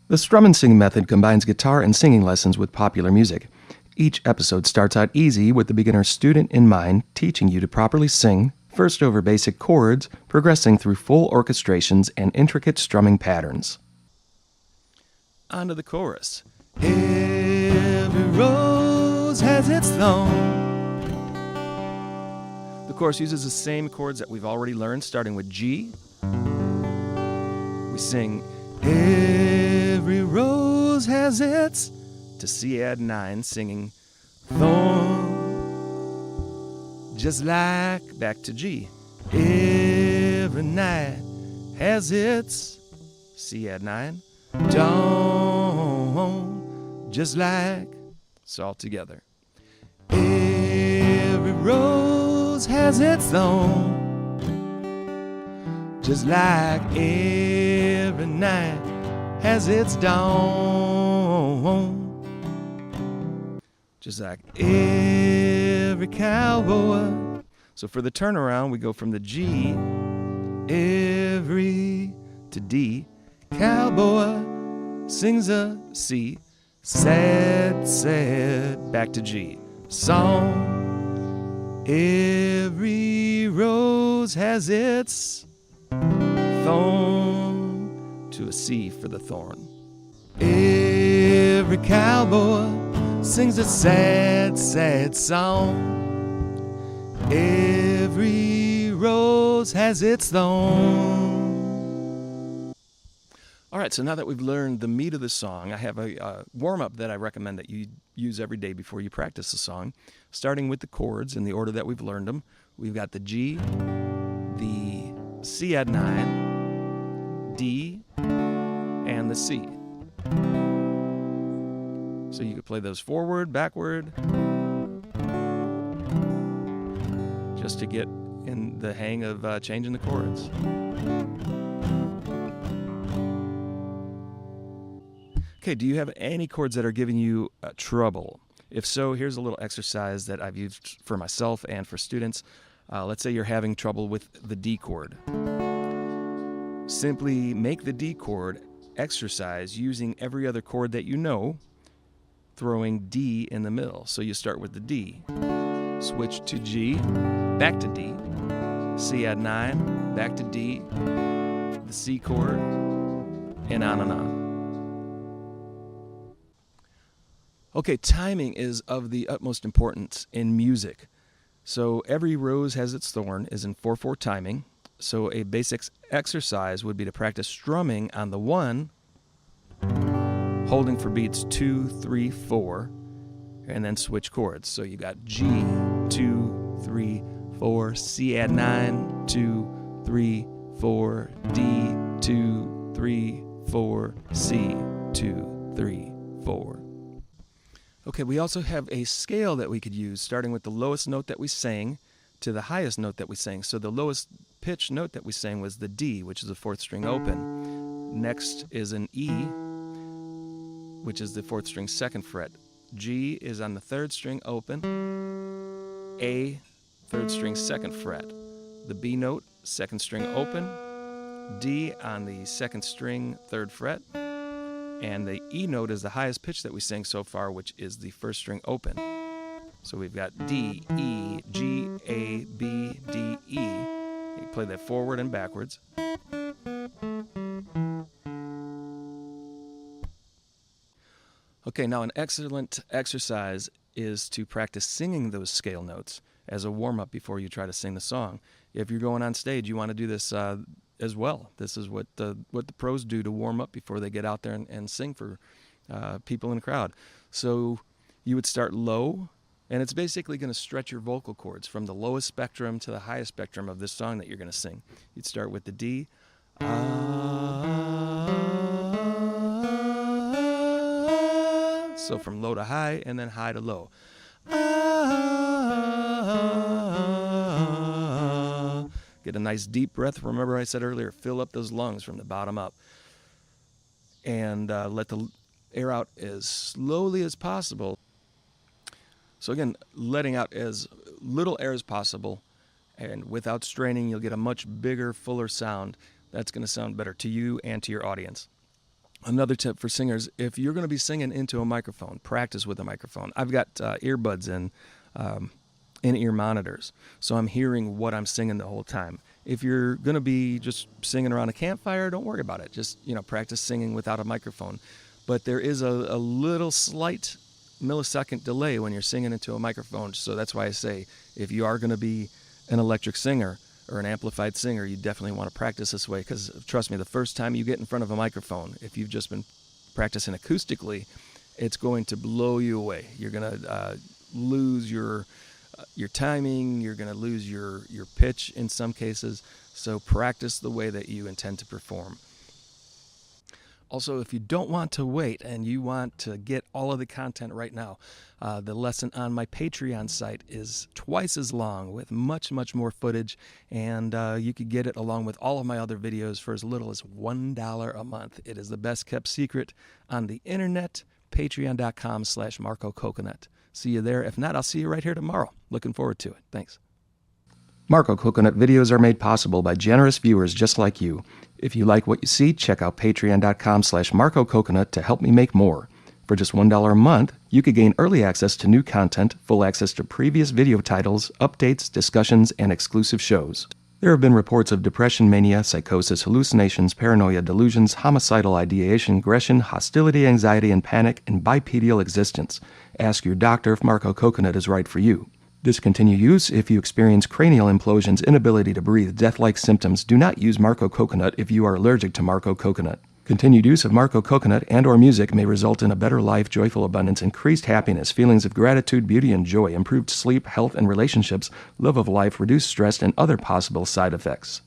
The Strum and Sing Method combines guitar and singing lessons with popular music. Each episode starts out easy with the beginner student in mind, teaching you to properly sing, first over basic chords, progressing through full orchestrations and intricate strumming patterns. On to the chorus. Every rose has its thorn. The chorus uses the same chords that we've already learned, starting with G. We sing, every rose has its, to C add 9, singing thorn. Just like, back to G. Every night has its, C add 9, dawn. Just like, it's all together. Every rose has its thorn. Just like every night has its dawn. Just like every cowboy. So for the turnaround, we go from the G, every, to D. Cowboy sings a C, sad, sad, back to G. Song, every rose has its thorn, to a C for the thorn. Every cowboy sings a sad, sad song. Every rose has its thorn. All right, so now that we've learned the meat of the song, I have a warm-up that I recommend that you use every day before you practice the song, starting with the chords in the order that we've learned them. We've got the G, the C add 9, D, and the C. So you could play those forward, backward, just to get in the hang of changing the chords. Okay, do you have any chords that are giving you trouble? If so, here's a little exercise that I've used for myself and for students. Let's say you're having trouble with the D chord. Simply make the D chord exercise using every other chord that you know, throwing D in the middle. So you start with the D, switch to G, back to D, C add 9, back to D, the C chord, and on and on. Okay, timing is of the utmost importance in music. So every rose has its thorn is in 4/4 timing. So a basic exercise would be to practice strumming on the 1, holding for beats 2, 3, 4, and then switch chords. So you got G, 2, 3, 4, C add 9, 2, 3, 4, D, 2, 3, 4, C, 2, 3, 4. Okay, we also have a scale that we could use, starting with the lowest note that we sang to the highest note that we sang. So the lowest pitch note that we sang was the D, which is the 4th string open. Next is an E, which is the 4th string 2nd fret. G is on the 3rd string open. A, 3rd string 2nd fret. The B note, 2nd string open. D on the 2nd string 3rd fret. And the E note is the highest pitch that we sang so far, which is the 1st string open. So we've got D, E, G, A, B, D, E. You can play that forward and backwards. Okay, now an excellent exercise is to practice singing those scale notes as a warm-up before you try to sing the song. If you're going on stage, you want to do this as well. This is what the pros do to warm up before they get out there and sing for people in the crowd. So you would start low, and it's basically going to stretch your vocal cords from the lowest spectrum to the highest spectrum of this song that you're going to sing. You'd start with the D. So from low to high, and then high to low. Get a nice deep breath. Remember I said earlier, fill up those lungs from the bottom up. And let the air out as slowly as possible. So again, letting out as little air as possible, and without straining, you'll get a much bigger, fuller sound. That's going to sound better to you and to your audience. Another tip for singers, if you're going to be singing into a microphone, practice with a microphone. I've got earbuds and in-ear monitors, so I'm hearing what I'm singing the whole time. If you're going to be just singing around a campfire, don't worry about it. Just, practice singing without a microphone. But there is a little slight millisecond delay when you're singing into a microphone, so that's why I say if you are going to be an electric singer or an amplified singer, you definitely want to practice this way, because trust me, the first time you get in front of a microphone, if you've just been practicing acoustically, it's going to blow you away. You're going to lose your timing, you're going to lose your pitch in some cases, so practice the way that you intend to perform. Also, if you don't want to wait and you want to get all of the content right now, the lesson on my Patreon site is twice as long with much, much more footage, and you could get it along with all of my other videos for as little as $1 a month. It is the best kept secret on the internet, patreon.com/Marko Coconut. See you there. If not, I'll see you right here tomorrow. Looking forward to it. Thanks. Marko Coconut videos are made possible by generous viewers just like you. If you like what you see, check out patreon.com/Marko Coconut to help me make more. For just $1 a month, you could gain early access to new content, full access to previous video titles, updates, discussions, and exclusive shows. There have been reports of depression, mania, psychosis, hallucinations, paranoia, delusions, homicidal ideation, aggression, hostility, anxiety, and panic, and bipedal existence. Ask your doctor if Marko Coconut is right for you. Discontinue use if you experience cranial implosions, inability to breathe, death-like symptoms. Do not use Marko Coconut if you are allergic to Marko Coconut. Continued use of Marko Coconut and/or music may result in a better life, joyful abundance, increased happiness, feelings of gratitude, beauty, and joy, improved sleep, health and relationships, love of life, reduced stress, and other possible side effects.